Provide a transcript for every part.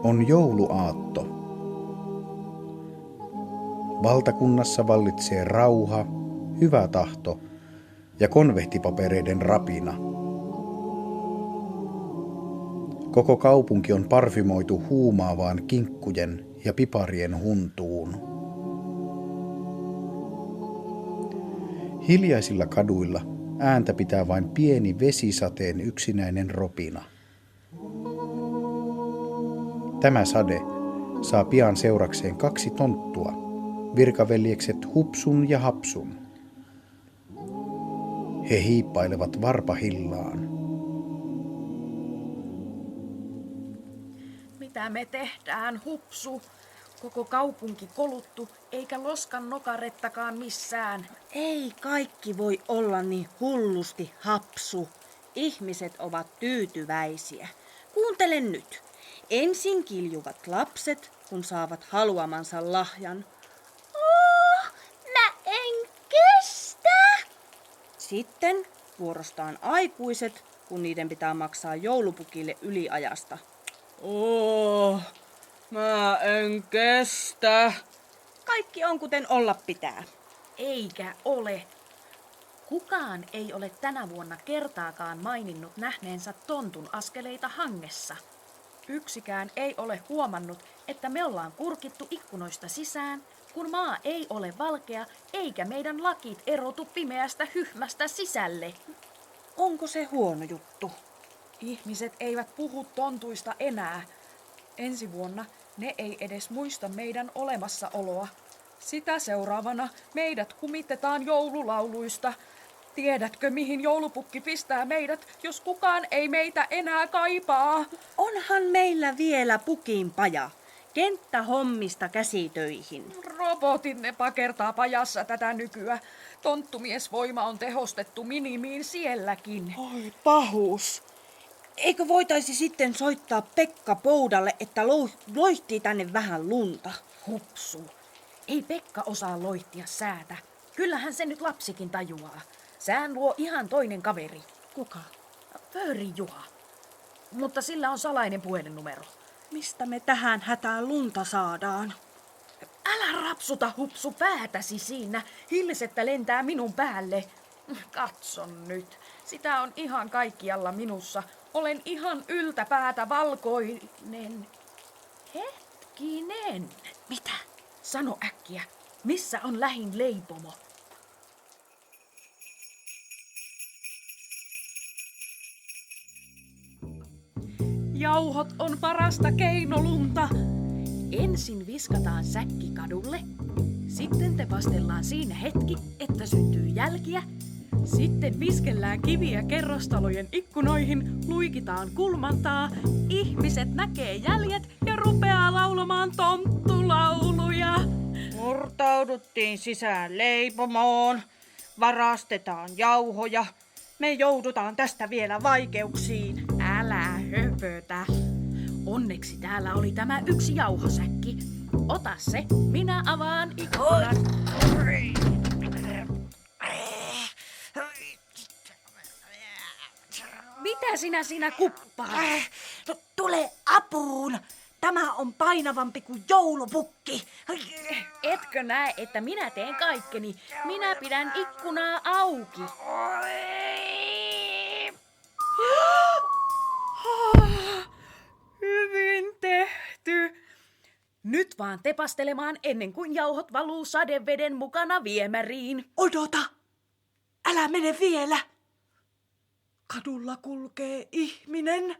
On jouluaatto. Valtakunnassa vallitsee rauha, hyvä tahto ja konvehtipapereiden rapina. Koko kaupunki on parfymoitu huumaavaan kinkkujen ja piparien huntuun. Hiljaisilla kaduilla ääntä pitää vain pieni vesisateen yksinäinen ropina. Tämä sade saa pian seurakseen 2 tonttua, virkaveljekset Hupsun ja Hapsun. He hiippailevat varpahillaan. Mitä me tehdään, Hupsu? Koko kaupunki koluttu, eikä loskan nokarettakaan missään. Ei kaikki voi olla niin hullusti, Hapsu. Ihmiset ovat tyytyväisiä. Kuuntele nyt. Ensin kiljuvat lapset, kun saavat haluamansa lahjan. Mä en kestä! Sitten vuorostaan aikuiset, kun niiden pitää maksaa joulupukille yliajasta. Mä en kestä. Kaikki on kuten olla pitää. Eikä ole. Kukaan ei ole tänä vuonna kertaakaan maininnut nähneensä tontun askeleita hangessa. Yksikään ei ole huomannut, että me ollaan kurkittu ikkunoista sisään, kun maa ei ole valkea, eikä meidän lakit erotu pimeästä hyhmästä sisälle. Onko se huono juttu? Ihmiset eivät puhu tontuista enää. Ensi vuonna ne ei edes muista meidän olemassaoloa. Sitä seuraavana meidät kumitetaan joululauluista. Tiedätkö, mihin joulupukki pistää meidät, jos kukaan ei meitä enää kaipaa? Onhan meillä vielä pukinpaja. Kenttähommista käsitöihin. Robotit ne pakertaa pajassa tätä nykyä. Tonttumiesvoima on tehostettu minimiin sielläkin. Oi pahuus. Eikö voitaisi sitten soittaa Pekka Poudalle, että loihtii tänne vähän lunta? Hupsu. Ei Pekka osaa loihtia säätä. Kyllähän se nyt lapsikin tajuaa. Sään luo ihan toinen kaveri. Kuka? Pööri Juha. Mutta sillä on salainen puhelinnumero. Mistä me tähän hätään lunta saadaan? Älä rapsuta, Hupsu, päätäsi siinä. Hilsettä lentää minun päälle. Katso nyt. Sitä on ihan kaikkialla minussa. Olen ihan yltäpäätä valkoinen. Hetkinen. Mitä? Sano äkkiä. Missä on lähin leipomo? Jauhot on parasta keinolunta. Ensin viskataan säkki kadulle. Sitten tepastellaan siinä hetki, että syntyy jälkiä. Sitten viskellään kiviä kerrostalojen ikkunoihin, luikitaan kulmantaa. Ihmiset näkee jäljet ja rupeaa laulamaan tonttulauluja. Murtauduttiin sisään leipomoon. Varastetaan jauhoja. Me joudutaan tästä vielä vaikeuksiin. Älä höpötä. Onneksi täällä oli tämä yksi jauhosäkki. Ota se, minä avaan ikkunan. Mitä sinä kuppaat? Tule apuun! Tämä on painavampi kuin joulupukki. Etkö näe, että minä teen kaikkeni? Minä pidän ikkunaa auki. Hyvin tehty. Nyt vaan tepastelemaan ennen kuin jauhot valuu sadeveden mukana viemäriin. Odota! Älä mene vielä! Kadulla kulkee ihminen.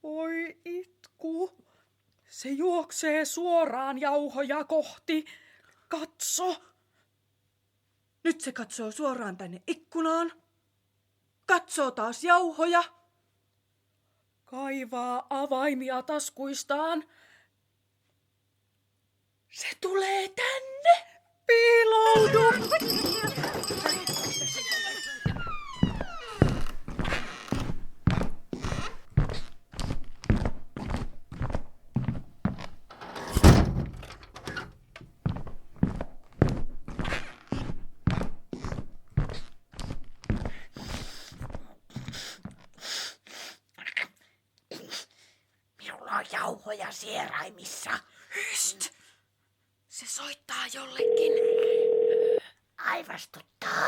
Oi itku. Se juoksee suoraan jauhoja kohti. Katso. Nyt se katsoo suoraan tänne ikkunaan. Katsoo taas jauhoja. Kaivaa avaimia taskuistaan. Se tulee tänne. Piiloudu! jauhoja sieraimissa. Hyst! Se soittaa jollekin. Aivastuttaa.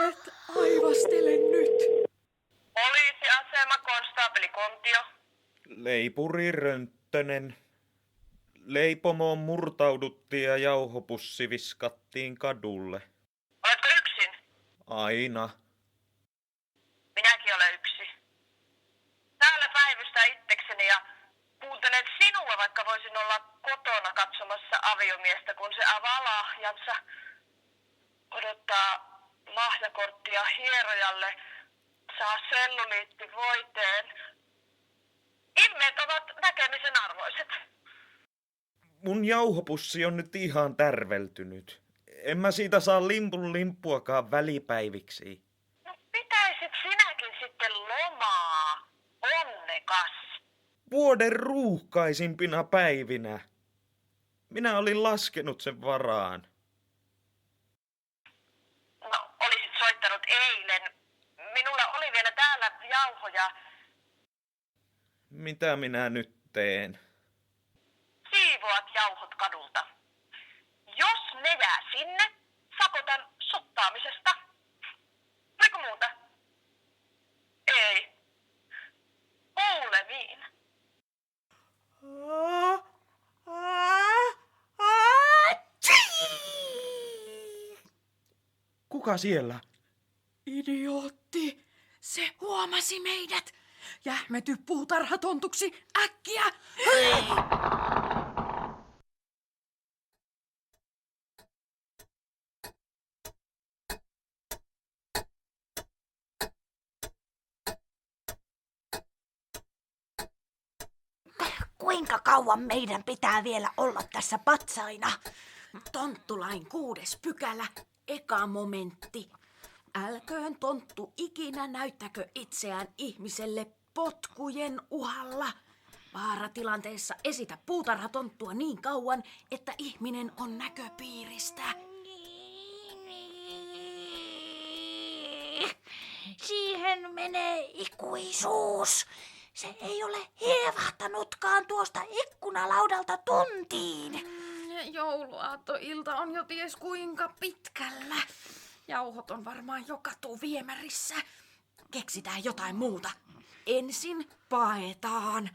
Et aivastele nyt. Poliisiasema, konstaapeli Kontio. Leipuri Rönttönen. Leipomoon murtauduttiin ja jauhopussi viskattiin kadulle. Oletko yksin? Aina. Minäkin olen yksi. Täällä päivystää itsekseni ja kuuntelen sinua, vaikka voisin olla kotona katsomassa aviomiestä, kun se avaa lahjansa. Odottaa lahjakorttia hierojalle, saa selluliittivoiteen. Ihmeet ovat näkemisen arvoiset. Mun jauhopussi on nyt ihan tärveltynyt. En mä siitä saa limpun limppuakaan välipäiviksi. No pitäisit sinäkin sitten lomaa. Onnekas. Vuoden ruuhkaisimpina päivinä. Minä olin laskenut sen varaan. No, olisit soittanut eilen. Minulla oli vielä täällä jauhoja. Mitä minä nyt teen? Siivoat jauhot kadulta. Jos ne jää sinne, sakotan sottaamisesta. Oliko muuta? Ei. Kuulemiin. Kuka siellä? Idiootti! Se huomasi meidät! Jähmety puutarhatontuksi! Äkkiä! Kuinka kauan meidän pitää vielä olla tässä patsaina? Tonttulain 6. pykälä, eka momentti. Älköön tonttu ikinä näyttäkö itseään ihmiselle potkujen uhalla. Vaaratilanteessa esitä puutarhatonttua niin kauan, että ihminen on näköpiiristä. Siihen menee ikuisuus. Se ei ole hievahtanutkaan tuosta ikkunalaudalta tuntiin. Jouluaattoilta on jo ties kuinka pitkällä. Jauhot on varmaan jo katuviemärissä. Keksitään jotain muuta. Ensin paetaan.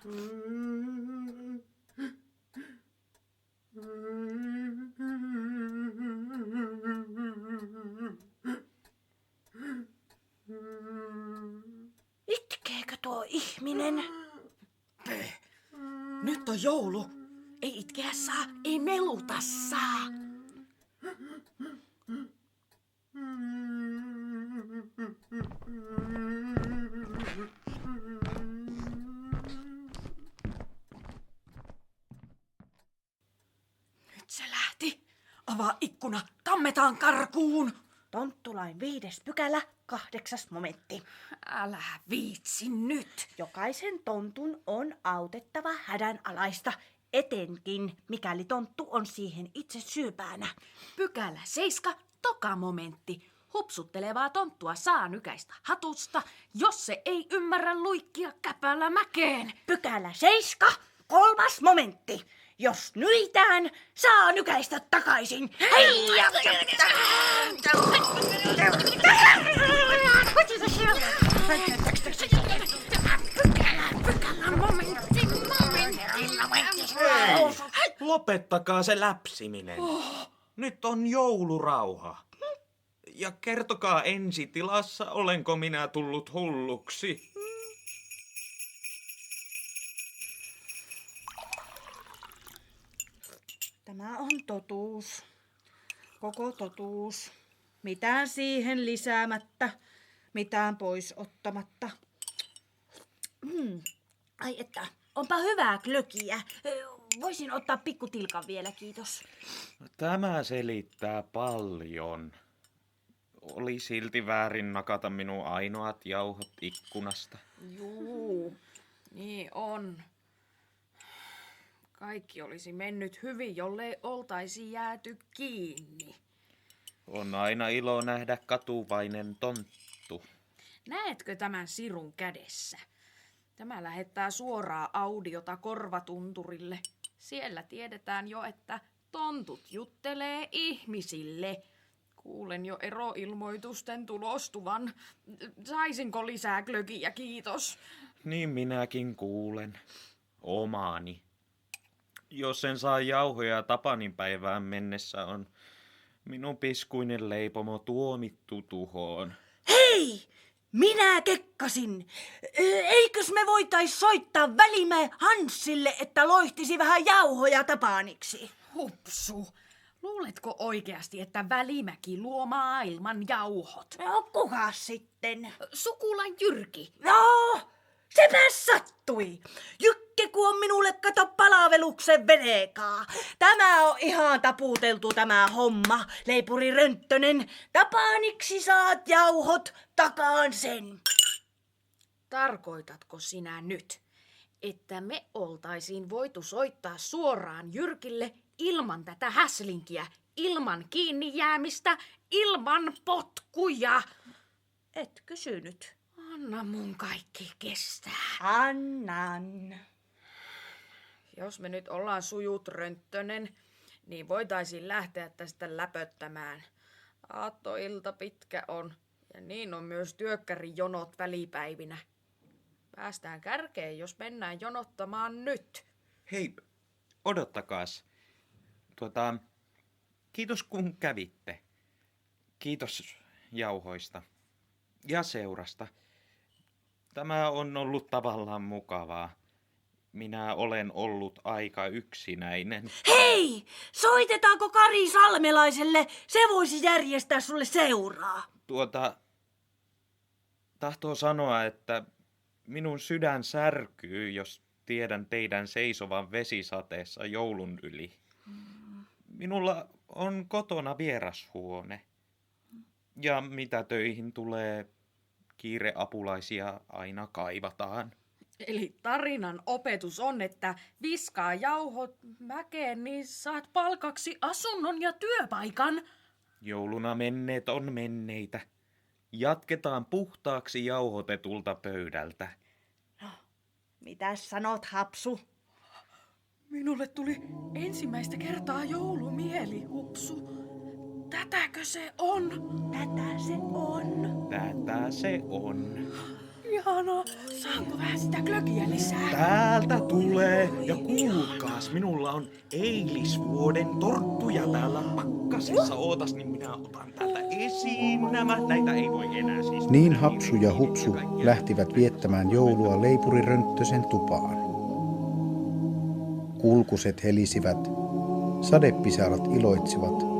Itkeekö tuo ihminen? Nyt on joulu. Ei itkeä saa, ei meluta saa. Nyt se lähti. Avaa ikkuna, kammetaan karkuun. Tonttulain 5. pykälä, 8. momentti. Älä viitsi nyt. Jokaisen tontun on autettava hädänalaista, etenkin mikäli tonttu on siihen itse syypäänä. Pykälä 7, toka momentti. Hupsuttelevaa tonttua saa nykäistä hatusta, jos se ei ymmärrä luikkia käpällä mäkeen. Pykälä 7, 3. momentti. Jos nyitään, saa nykäistä takaisin. Heija! Lopettakaa se läpsiminen. Nyt on joulurauha. Ja kertokaa ensitilassa, olenko minä tullut hulluksi. Tämä on totuus. Koko totuus. Mitään siihen lisäämättä, mitään pois ottamatta. Ai että, onpa hyvää glögiä. Voisin ottaa pikkutilkan vielä, kiitos. Tämä selittää paljon. Oli silti väärin nakata minun ainoat jauhot ikkunasta. Juu, niin on. Kaikki olisi mennyt hyvin, jollei oltaisi jääty kiinni. On aina ilo nähdä katuvainen tonttu. Näetkö tämän sirun kädessä? Tämä lähettää suoraa audiota korvatunturille. Siellä tiedetään jo, että tontut juttelee ihmisille. Kuulen jo eroilmoitusten tulostuvan. Saisinko lisää glögiä, kiitos. Niin minäkin kuulen. Omaani. Jos en saa jauhoja Tapaninpäivään mennessä, on minun piskuinen leipomo tuomittu tuhoon. Hei! Minä kekkasin. Eikös me voitais soittaa Välimäen Hanssille, että loihtisi vähän jauhoja Tapaniksi? Hupsu, luuletko oikeasti, että Välimäki luo maailman jauhot? No, kuka sitten? Sukula Jyrki. No, sepä sattui. Jykke, kun on minulle kato palveluksen venekaa. Tämä on ihan taputeltu tämä homma, Leipuri Rönttönen. Tapaniksi saat jauhot, takaan sen. Tarkoitatko sinä nyt, että me oltaisiin voitu soittaa suoraan Jyrkille ilman tätä häslinkiä, ilman kiinni jäämistä, ilman potkuja? Et kysynyt. Anna mun kaikki kestää. Annan. Jos me nyt ollaan sujut Rönttönen, niin voitaisiin lähteä tästä läpöttämään. Aattoilta pitkä on, ja niin on myös työkkärijonot välipäivinä. Päästään kärkeen, jos mennään jonottamaan nyt. Hei, odottakaas. Kiitos kun kävitte. Kiitos jauhoista ja seurasta. Tämä on ollut tavallaan mukavaa. Minä olen ollut aika yksinäinen. Hei! Soitetaanko Kari Salmelaiselle? Se voisi järjestää sulle seuraa. Tahtoo sanoa, että minun sydän särkyy, jos tiedän teidän seisovan vesisateessa joulun yli. Minulla on kotona vierashuone. Ja mitä töihin tulee, kiireapulaisia aina kaivataan. Eli tarinan opetus on, että viskaa jauhot mäkeen, niin saat palkaksi asunnon ja työpaikan. Jouluna menneet on menneitä. Jatketaan puhtaaksi jauhotetulta pöydältä. Mitäs sanot, Hapsu? Minulle tuli ensimmäistä kertaa joulumieli, Hupsu. Tätäkö se on? Tätä se on. Tätä se on. Ihanaa. Saanko vähän sitä glögiä lisää? Täältä tulee. Ja kuulkaas, minulla on eilisvuoden torttuja täällä pakkasessa. Ootas, niin minä otan täältä esiin nämä. Näitä ei voi enää siis. Niin Hapsu ja Hupsu lähtivät viettämään joulua Leipuri Rönttösen tupaan. Kulkuset helisivät, sadepisarat iloitsivat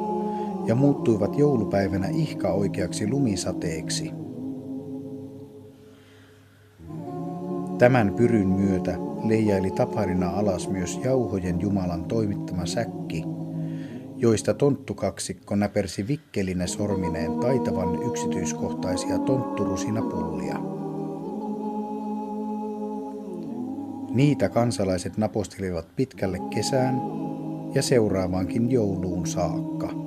ja muuttuivat joulupäivänä ihkaoikeaksi lumisateeksi. Tämän pyryn myötä leijaili taparina alas myös jauhojen Jumalan toimittama säkki, joista tonttukaksikko näpersi vikkelinä sormineen taitavan yksityiskohtaisia tontturusinapullia. Niitä kansalaiset napostelivat pitkälle kesään ja seuraavaankin jouluun saakka.